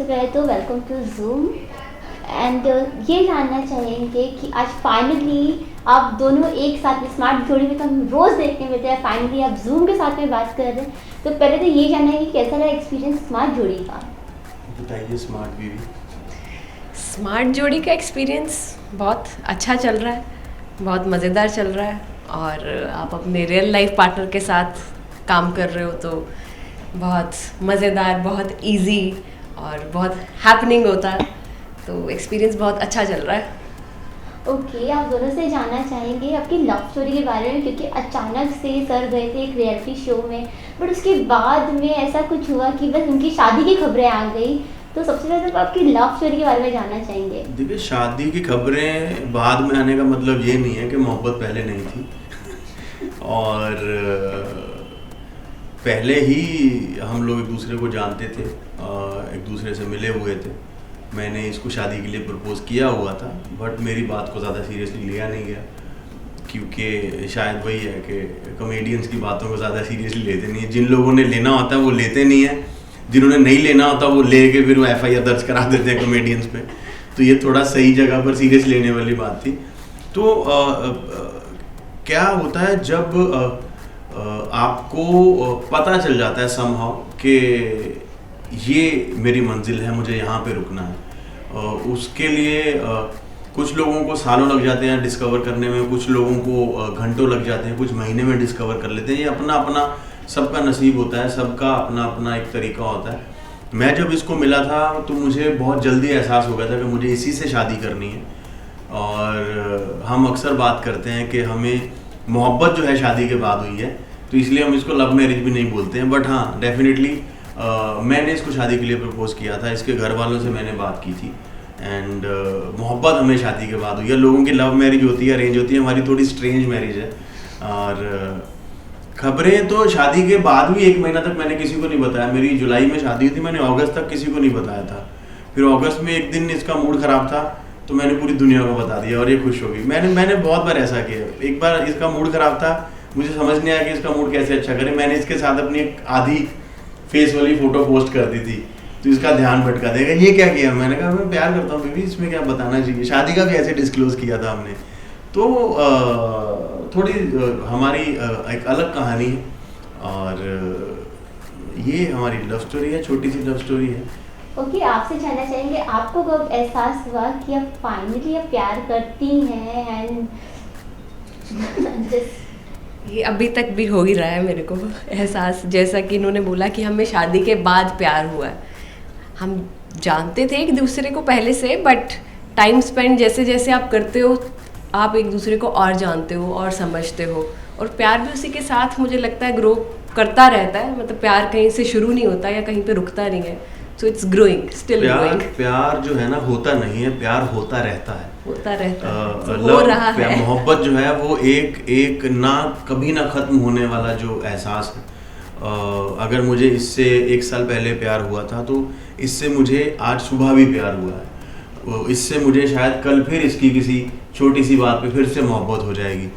सबसे पहले तो वेलकम टू ज़ूम एंड ये जानना चाहेंगे कि आज फाइनली आप दोनों एक साथ में स्मार्ट जोड़ी में तो हम रोज़ देखने मिलते हैं, फाइनली आप ज़ूम के साथ में बात कर रहे हैं। तो पहले तो ये जानना है कि कैसा रहा एक्सपीरियंस स्मार्ट जोड़ी का। बताइए स्मार्ट बीवी। स्मार्ट जोड़ी का एक्सपीरियंस बहुत अच्छा चल रहा है, बहुत मज़ेदार चल रहा है। और आप अपने रियल लाइफ पार्टनर के साथ काम कर रहे हो तो बहुत मज़ेदार, बहुत इजी और बहुत हैपनिंग होता है। तो एक्सपीरियंस बहुत अच्छा चल रहा है। ओके, आप दोनों से जानना चाहेंगे आपकी लव स्टोरी के बारे में, क्योंकि अचानक से सर गए थे एक रियलिटी शो में, बट उसके बाद में ऐसा कुछ हुआ कि बस उनकी शादी की खबरें आ गई। तो सबसे पहले तो आपकी लव स्टोरी के बारे में जानना चाहेंगे। देखिए, शादी की खबरें बाद में आने का मतलब ये नहीं है कि मोहब्बत पहले नहीं थी और पहले ही हम लोग एक दूसरे को जानते थे, एक दूसरे से मिले हुए थे। मैंने इसको शादी के लिए प्रपोज़ किया हुआ था, बट मेरी बात को ज़्यादा सीरियसली लिया नहीं गया, क्योंकि शायद वही है कि कॉमेडियंस की बातों को ज़्यादा सीरियसली लेते नहीं है। जिन लोगों ने लेना होता है वो लेते नहीं है, जिन्होंने नहीं लेना होता वो ले के फिर वो FIR दर्ज करा देते हैं कॉमेडियंस पे। तो ये थोड़ा सही जगह पर सीरियस लेने वाली बात थी। तो क्या होता है जब आपको पता चल जाता है समहाउ कि ये मेरी मंजिल है, मुझे यहाँ पे रुकना है। उसके लिए कुछ लोगों को सालों लग जाते हैं डिस्कवर करने में, कुछ लोगों को घंटों लग जाते हैं, कुछ महीने में डिस्कवर कर लेते हैं। ये अपना अपना सबका नसीब होता है, सबका अपना अपना एक तरीका होता है। मैं जब इसको मिला था तो मुझे बहुत जल्दी एहसास हो गया था कि मुझे इसी से शादी करनी है। और हम अक्सर बात करते हैं कि हमें मोहब्बत जो है शादी के बाद हुई है, तो इसलिए हम इसको लव मैरिज भी नहीं बोलते हैं। बट हाँ, डेफिनेटली मैंने इसको शादी के लिए प्रपोज़ किया था, इसके घर वालों से मैंने बात की थी एंड मोहब्बत हमें शादी के बाद हुई है। लोगों की लव मैरिज होती है, अरेंज होती है, हमारी थोड़ी स्ट्रेंज मैरिज है। और खबरें तो शादी के बाद भी 1 महीना तक मैंने किसी को नहीं बताया। मेरी जुलाई में शादी हुई थी, मैंने अगस्त तक किसी को नहीं बताया था। फिर अगस्त में एक दिन इसका मूड ख़राब था तो मैंने पूरी दुनिया को बता दिया और ये खुश हो गई। मैंने बहुत बार ऐसा किया। एक बार इसका मूड ख़राब था, मुझे समझ नहीं आया कि इसका मूड कैसे अच्छा करे। मैंने इसके साथ अपनी एक आधी फेस वाली फ़ोटो पोस्ट कर दी थी, तो इसका ध्यान भटका देगा। ये क्या किया? मैंने कहा मैं प्यार करता हूँ बेबी, इसमें क्या बताना चाहिए। शादी का भी ऐसे डिस्क्लोज़ किया था हमने। तो थोड़ी हमारी एक अलग कहानी है और ये हमारी लव स्टोरी है, छोटी सी लव स्टोरी है। ओके, आपसे जानना चाहेंगे आपको कब एहसास हुआ कि आप फाइनली आप प्यार करती हैं एंड ये अभी तक भी हो ही रहा है मेरे को एहसास। जैसा कि इन्होंने बोला कि हमें शादी के बाद प्यार हुआ है, हम जानते थे एक दूसरे को पहले से, बट टाइम स्पेंड जैसे जैसे आप करते हो आप एक दूसरे को और जानते हो और समझते हो, और प्यार भी उसी के साथ मुझे लगता है ग्रो करता रहता है। मतलब प्यार कहीं से शुरू नहीं होता या कहीं पे रुकता नहीं है। So it's growing, still growing. प्यार जो है ना होता नहीं है, प्यार होता रहता है, होता रहता है, हो रहा है। मोहब्बत जो है वो एक ना कभी ना खत्म होने वाला जो एहसास है। अगर मुझे इससे 1 साल पहले प्यार हुआ था तो इससे मुझे आज सुबह भी प्यार हुआ है। इससे मुझे शायद कल फिर इसकी किसी छोटी सी बात पे फिर से मोहब्बत हो जाएगी।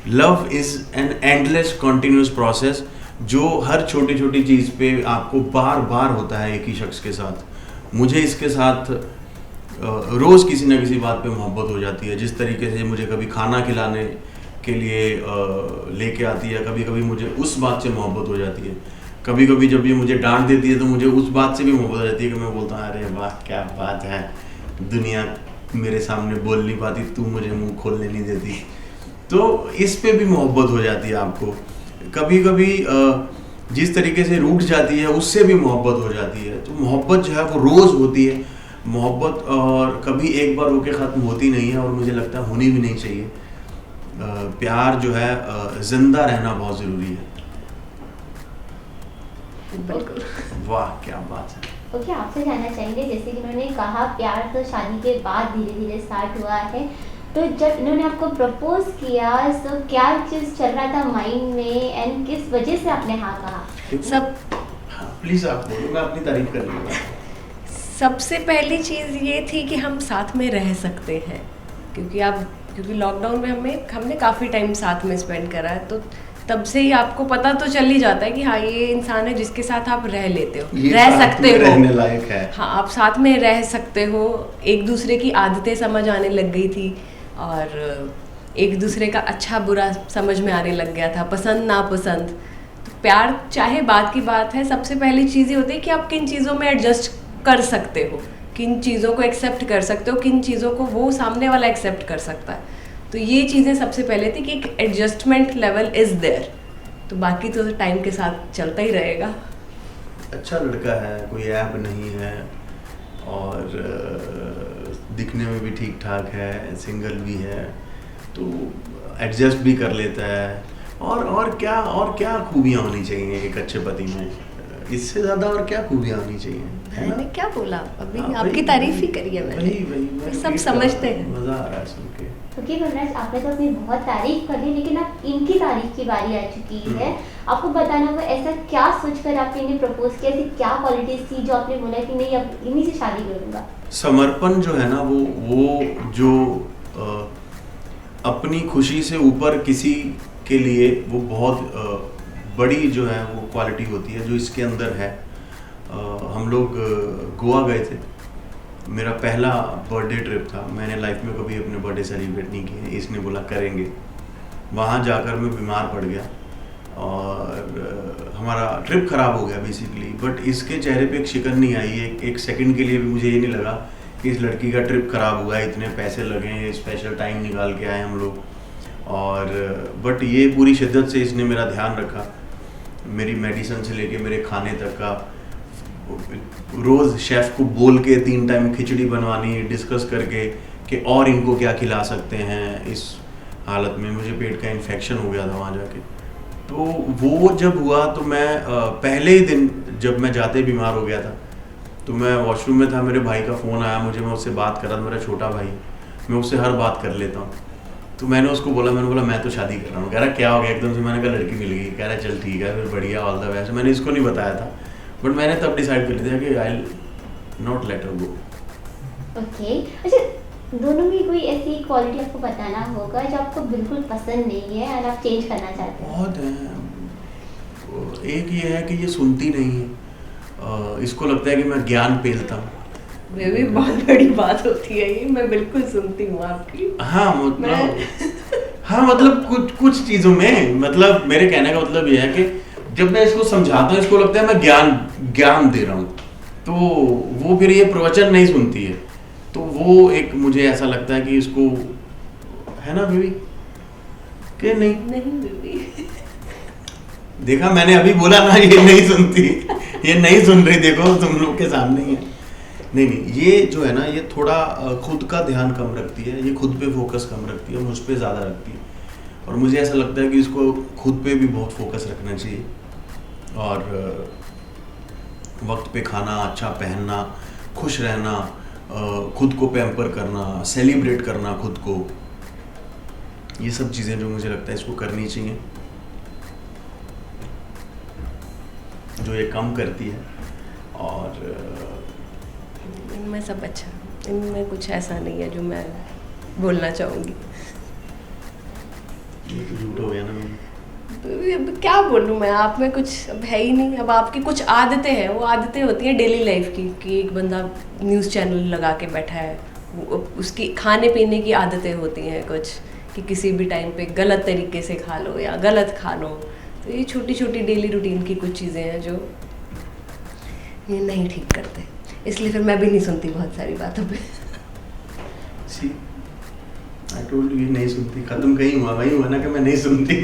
Love is an endless continuous process, जो हर छोटी छोटी चीज़ पे आपको बार बार होता है एक ही शख्स के साथ। मुझे इसके साथ रोज़ किसी ना किसी बात पे मोहब्बत हो जाती है। जिस तरीके से मुझे कभी खाना खिलाने के लिए लेके आती है, कभी कभी मुझे उस बात से मोहब्बत हो जाती है। कभी कभी जब ये मुझे डांट देती है तो मुझे उस बात से भी मोहब्बत हो जाती है कि मैं बोलता हूँ अरे वाह क्या बात है, दुनिया मेरे सामने बोल नहीं पाती, तू मुझे मुंह खोलने नहीं देती। तो इस पे भी मोहब्बत हो जाती है आपको। कभी कभी जिस तरीके से रूठ जाती है उससे भी मोहब्बत हो जाती है। तो मोहब्बत जो है वो रोज़ होती है मोहब्बत, और कभी एक बार होके ख़त्म होती नहीं है और मुझे लगता है होनी भी नहीं चाहिए। प्यार जो है जिंदा रहना बहुत ज़रूरी है। बिल्कुल, वाह क्या बात है। ओके, आपसे जानना चाहेंगे जैसे कि उन्होंने कहा प्यार तो शादी के बाद धीरे धीरे स्टार्ट हुआ है, तो जब इन्होंने आपको प्रपोज किया तो क्या चीज़ चल रहा था माइंड में एंड किस वजह से आपने हाँ कहा? सब प्लीज़ आप बोलो, मैं अपनी तारीफ कर लूँगा। सबसे पहली चीज़ ये थी कि हम साथ में रह सकते हैं, क्योंकि लॉकडाउन में हमने काफ़ी टाइम साथ में स्पेंड करा है। तो तब से ही आपको पता तो चल ही जाता है कि हाँ ये इंसान है जिसके साथ आप रह लेते हो, ये रह साथ सकते में हो, रहने लायक है। हाँ आप साथ में रह सकते हो। एक दूसरे की आदतें समझ आने लग गई थी और एक दूसरे का अच्छा बुरा समझ में आने लग गया था, पसंद नापसंद। तो प्यार चाहे बात की बात है, सबसे पहली चीज़ ये होती है कि आप किन चीज़ों में एडजस्ट कर सकते हो, किन चीज़ों को एक्सेप्ट कर सकते हो, किन चीज़ों को वो सामने वाला एक्सेप्ट कर सकता है। तो ये चीज़ें सबसे पहले थी कि एक एडजस्टमेंट लेवल इज़ देयर, तो बाकी तो टाइम के साथ चलता ही रहेगा। अच्छा लड़का है, कोई ऐप नहीं है और दिखने में भी ठीक ठाक है, सिंगल भी है, तो एडजस्ट भी कर लेता है। और क्या खूबियाँ होनी चाहिए एक अच्छे पति में, इससे ज़्यादा और क्या खूबियाँ होनी चाहिए, है ना? मैंने क्या बोला अभी, हाँ, आपकी तारीफ ही करी है मैंने। वही सब समझते हैं। मज़ा आ रहा है सुन के। ओके कमराज, आपने तो अपनी बहुत तारीफ कर ली, लेकिन अब इनकी तारीफ की बारी आ चुकी है। आपको बताना होगा ऐसा क्या सोचकर आपने इन्हें प्रपोज किया, ऐसी क्या क्वालिटीज थी जो आपने बोला कि नहीं अब इन्हीं से शादी करूंगा? समर्पण जो है ना, वो जो अपनी खुशी से ऊपर किसी के लिए, वो बहुत बड़ी जो है वो क्वालिटी होती है जो इसके अंदर है। हम लोग गोवा गए थे, मेरा पहला बर्थडे ट्रिप था। मैंने लाइफ में कभी अपने बर्थडे सेलिब्रेट नहीं किए, इसने बोला करेंगे। वहाँ जाकर मैं बीमार पड़ गया और हमारा ट्रिप ख़राब हो गया बेसिकली। बट इसके चेहरे पे एक शिकन नहीं आई, एक सेकंड के लिए भी मुझे ये नहीं लगा कि इस लड़की का ट्रिप ख़राब हुआ है, इतने पैसे लगे हैं, स्पेशल टाइम निकाल के आए हम लोग। और बट ये पूरी शिद्दत से इसने मेरा ध्यान रखा, मेरी मेडिसिन से लेके मेरे खाने तक का। रोज़ शेफ़ को बोल के 3 टाइम खिचड़ी बनवानी, डिस्कस करके कि और इनको क्या खिला सकते हैं इस हालत में। मुझे पेट का इन्फेक्शन हो गया था वहाँ जाके। तो वो जब हुआ तो मैं पहले ही दिन जब मैं जाते बीमार हो गया था, तो मैं वॉशरूम में था, मेरे भाई का फ़ोन आया मुझे, मैं उससे बात कर रहा था। मेरा छोटा भाई, मैं उससे हर बात कर लेता हूँ। तो मैंने उसको बोला, मैं तो शादी कर रहा हूँ। कह रहा क्या हो गया एकदम से? मैंने कहा लड़की मिल गई। कह रहा चल ठीक है फिर, बढ़िया, ऑल द बेस्ट। मैंने इसको नहीं बताया था, बट मैंने तब डिसाइड कर लिया कि I will not let her go. Okay, अच्छा दोनों में कोई ऐसी क्वालिटी आपको बताना होगा जो आपको बिल्कुल पसंद नहीं है और आप चेंज करना चाहते हैं? बहुत है। एक ये है कि ये सुनती नहीं है, इसको लगता है कि मैं ज्ञान पेलता हूँ। ये भी बहुत बड़ी बात होती है ये, मैं बिल्कुल सुनती हूँ आपकी। हाँ मतलब कुछ चीज़ों में, मतलब मेरे कहने का मतलब ये है कि जब मैं इसको समझाता हूँ, इसको लगता है मैं ज्ञान दे रहा हूँ, तो वो फिर ये प्रवचन नहीं सुनती है। तो वो एक मुझे ऐसा लगता है कि इसको, है ना बेबी, कि नहीं बेबी, देखा मैंने अभी बोला ना, ये नहीं सुनती, ये नहीं सुन रही, देखो तुम लोग के सामने ही है। नहीं, ये जो है ना, ये थोड़ा खुद का ध्यान कम रखती है, ये खुद पे फोकस कम रखती है, मुझ पे ज़्यादा रखती है। और मुझे ऐसा लगता है कि इसको खुद पे भी बहुत फोकस रखना चाहिए, और वक्त पे खाना, अच्छा पहनना, खुश रहना, खुद को पैम्पर करना, सेलिब्रेट करना खुद को, ये सब चीज़ें जो मुझे लगता है इसको करनी चाहिए, जो ये कम करती है। और इनमें सब अच्छा, इनमें कुछ ऐसा नहीं है जो मैं बोलना चाहूँगी। ये तो झूठ हो गया ना। अब क्या बोलूँ मैं, आप में कुछ अब है ही नहीं। अब आपकी कुछ आदतें हैं, वो आदतें होती हैं डेली लाइफ की, कि एक बंदा न्यूज़ चैनल लगा के बैठा है, उसकी खाने पीने की आदतें होती हैं कुछ, कि किसी भी टाइम पे गलत तरीके से खा लो या गलत खा लो। तो ये छोटी छोटी डेली रूटीन की कुछ चीज़ें हैं जो ये नहीं ठीक करते, इसलिए फिर मैं भी नहीं सुनती बहुत सारी बातों पे। सी आई टोल्ड यू, ये नहीं सुनती, खत्म कहीं हुआ, वही हुआ ना कि मैं नहीं सुनती।